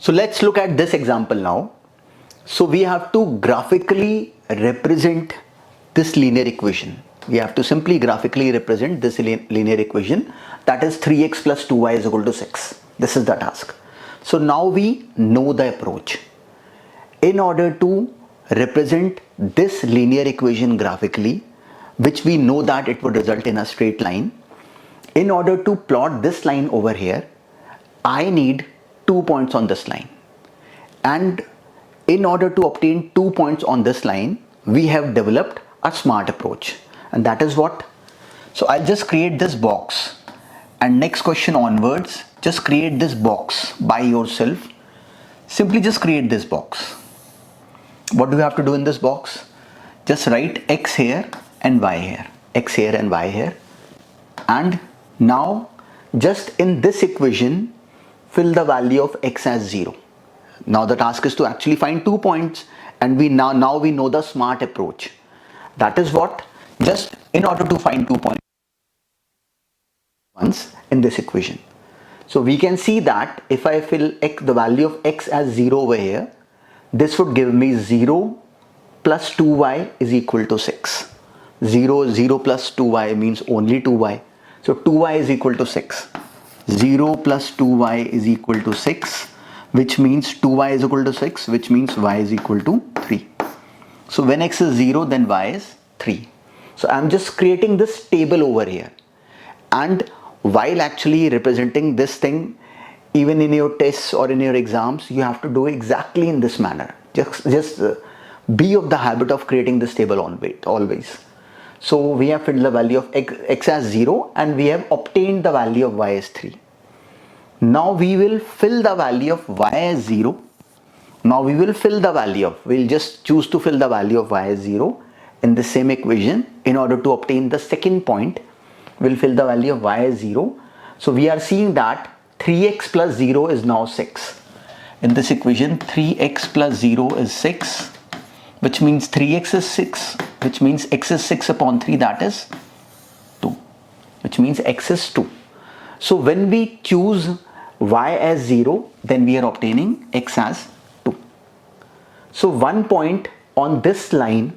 So let's look at this example now. So we have to graphically represent this linear equation. We have to simply graphically represent this linear equation, that is 3x plus 2y is equal to 6. This is the task. So now we know the approach. In order to represent this linear equation graphically, which we know that it would result in a straight line, in order to plot this line over here, I need 2 points on this line. And in order to obtain 2 points on this line, we have developed a smart approach. And that is what? So I'll just create this box. And next question onwards, just create this box by yourself. Simply just create this box. What do you have to do in this box? Just write x here and y here. X here and y here. And now just in this equation, fill the value of x as 0. Now the task is to actually find 2 points, and now we know the smart approach. That is what? Just in order to find 2 points in this equation. So we can see that if I fill the value of x as 0 over here, this would give me 0 plus 2y is equal to 6. 0 plus 2y means only 2y. So 2y is equal to 6. 0 plus 2y is equal to 6, which means 2y is equal to 6, which means y is equal to 3. So when x is 0, then y is 3. So I'm just creating this table over here. And while actually representing this thing, even in your tests or in your exams, you have to do exactly in this manner. Just be of the habit of creating this table always. So we have filled the value of x as 0 and we have obtained the value of y as 3. Now we will fill the value of y as 0. Now we will fill the value of, we'll just choose to fill the value of y as 0 in the same equation. In order to obtain the second point, we'll fill the value of y as 0. So we are seeing that 3x plus 0 is now 6. In this equation, 3x plus 0 is 6, which means 3x is 6, which means x is 6 upon 3, that is 2, which means x is 2. So when we choose y as 0, then we are obtaining x as 2. So 1 point on this line,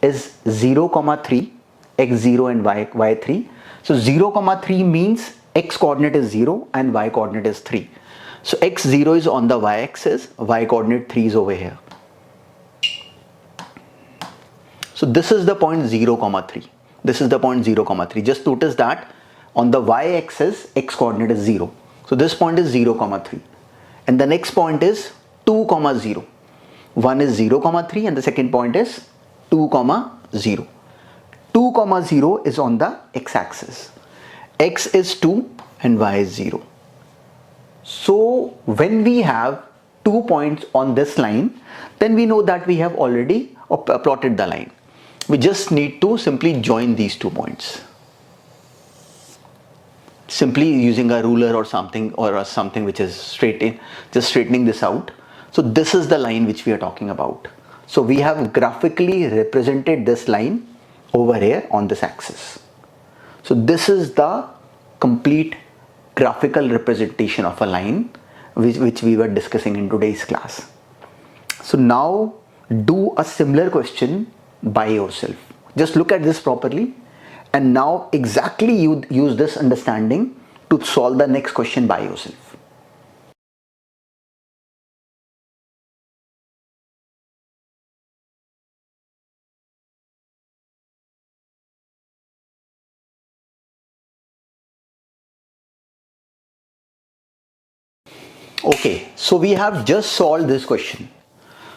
is 0, 3, x0 and y3. So 0, 3 means x coordinate is 0 and y coordinate is 3. So x0 is on the y-axis, y coordinate 3 is over here. So this is the point 0, 3. This is the point 0, 3. Just notice that on the y-axis, x coordinate is 0. So this point is 0, 3. And the next point is 2, 0. One is 0, 3 and the second point is 2, 0. 2, 0 is on the x-axis. X is 2 and y is 0. So when we have 2 points on this line, then we know that we have already plotted the line. We just need to simply join these 2 points. Simply using a ruler or something which is just straightening this out. So this is the line which we are talking about. So we have graphically represented this line over here on this axis. So this is the complete graphical representation of a line which we were discussing in today's class. So now do a similar question by yourself. Just look at this properly and now exactly use this understanding to solve the next question by yourself. Okay, so we have just solved this question.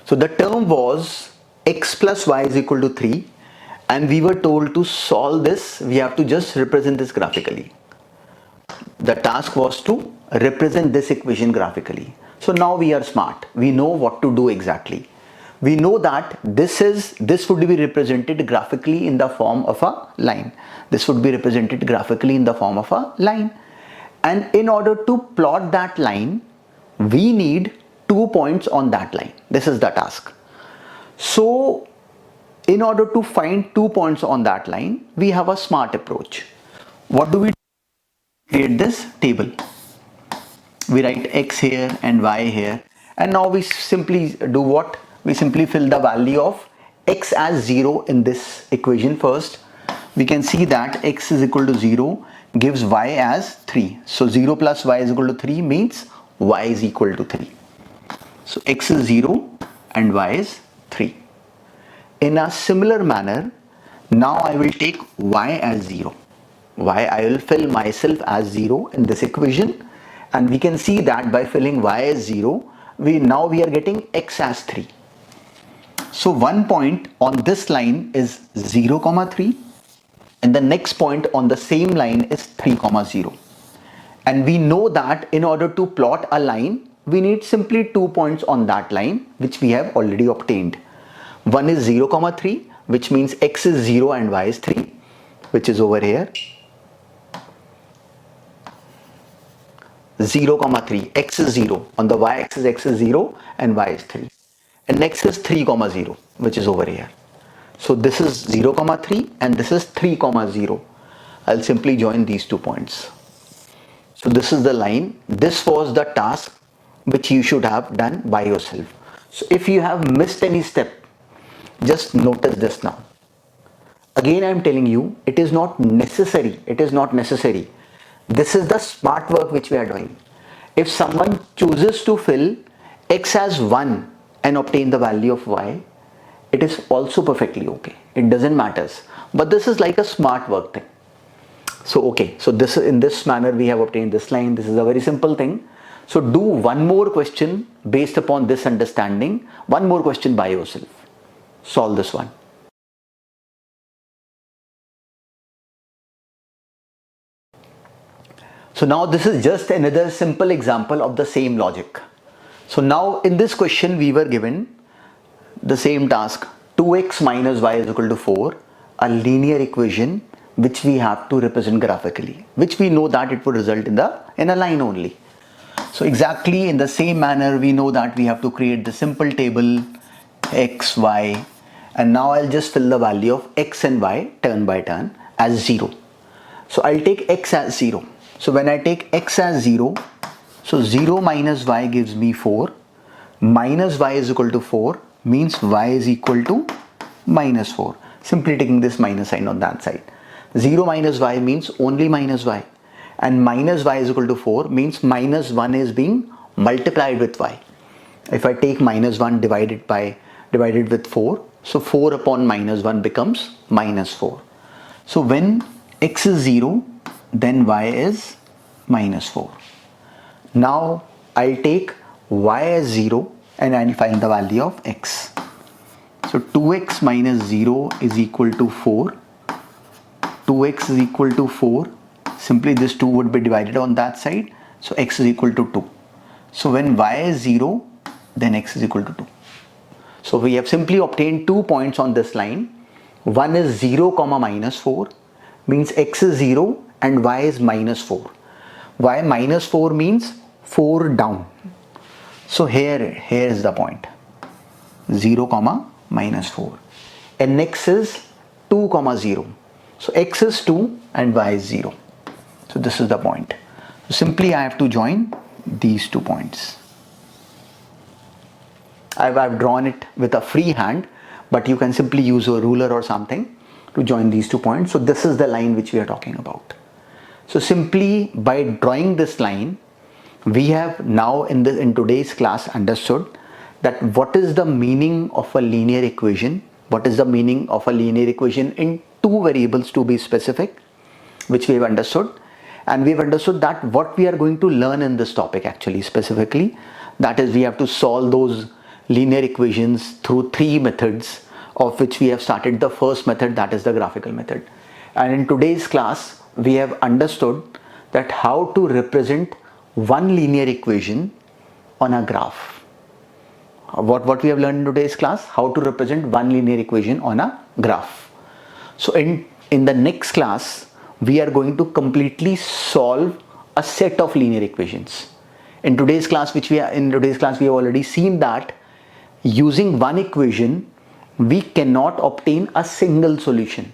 So the term was x plus y is equal to 3 and we were told to solve this, we have to just represent this graphically. The task was to represent this equation graphically. So now we are smart. We know what to do exactly. We know that this would be represented graphically in the form of a line. This would be represented graphically in the form of a line. And in order to plot that line, we need 2 points on that line. This is the task. So in order to find 2 points on that line, we have a smart approach. What do we do? Create this table. We write x here and y here, and now we simply do what? We simply fill the value of x as 0 in this equation first. We can see that x is equal to 0 gives y as 3. So 0 plus y is equal to 3 means y is equal to 3. So x is 0 and y is 3. In a similar manner, now I will take y as 0. I will fill myself as 0 in this equation, and we can see that by filling y as 0, we are getting x as 3. So one point on this line is 0, 3, and the next point on the same line is 3, 0. And we know that in order to plot a line, we need simply 2 points on that line, which we have already obtained. One is 0, 3, which means x is 0 and y is 3, which is over here. 0, 3, x is 0, on the y-axis x is 0 and y is 3. And next is 3, 0, which is over here. So this is 0, 3 and this is 3, 0. I'll simply join these 2 points. So this is the line. This was the task which you should have done by yourself. So if you have missed any step, just notice this now. Again, I am telling you, it is not necessary. This is the smart work which we are doing. If someone chooses to fill x as 1 and obtain the value of y, it is also perfectly okay. It doesn't matter. But this is like a smart work thing. So this in this manner we have obtained this line. This is a very simple thing. So do one more question based upon this understanding. One more question by yourself. Solve this one. So now this is just another simple example of the same logic. So now in this question we were given the same task, 2x minus y is equal to 4, a linear equation which we have to represent graphically, which we know that it would result in a line only. So exactly in the same manner we know that we have to create the simple table x, y, and now I'll just fill the value of x and y turn by turn as 0. So I'll take x as 0. So when I take x as 0, so 0 minus y gives me 4, minus y is equal to 4 means y is equal to minus 4. Simply taking this minus sign on that side. 0 minus y means only minus y, and minus y is equal to 4 means minus 1 is being multiplied with y. If I take minus 1 divided with 4, so 4 upon minus 1 becomes minus 4. So when x is 0, then y is minus 4. Now I'll take y as 0 and I'll find the value of x. So 2x minus 0 is equal to 4. 2x is equal to 4. Simply this 2 would be divided on that side. So x is equal to 2. So when y is 0, then x is equal to 2. So we have simply obtained 2 points on this line. One is 0, minus 4 means x is 0 and y is minus 4. Y minus 4 means 4 down. So here is the point, 0, minus 4. And next is 2, 0. So x is 2 and y is 0. So this is the point. So simply I have to join these 2 points. I've drawn it with a free hand, but you can simply use a ruler or something to join these 2 points. So this is the line which we are talking about. So simply by drawing this line, we have now in today's class understood that what is the meaning of a linear equation. What is the meaning of a linear equation in 2 variables to be specific, which we have understood. And we have understood that what we are going to learn in this topic actually specifically, that is we have to solve those linear equations through 3 methods, of which we have started the first method, that is the graphical method. And in today's class we have understood that how to represent one linear equation on a graph. What we have learned in today's class, how to represent one linear equation on a graph. So in the next class we are going to completely solve a set of linear equations. In today's class we have already seen that using one equation we cannot obtain a single solution.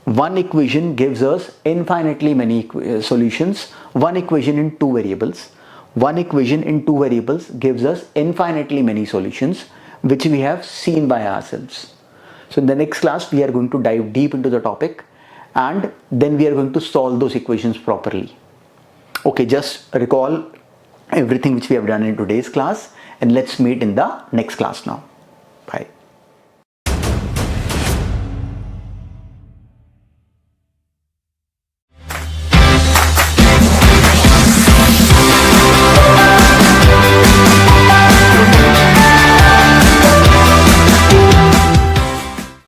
One equation gives us infinitely many solutions. One equation in 2 variables. one equation in two variables gives us infinitely many solutions which we have seen by ourselves. So in the next class we are going to dive deep into the topic and then we are going to solve those equations properly. Okay, just recall everything which we have done in today's class and let's meet in the next class now. Bye.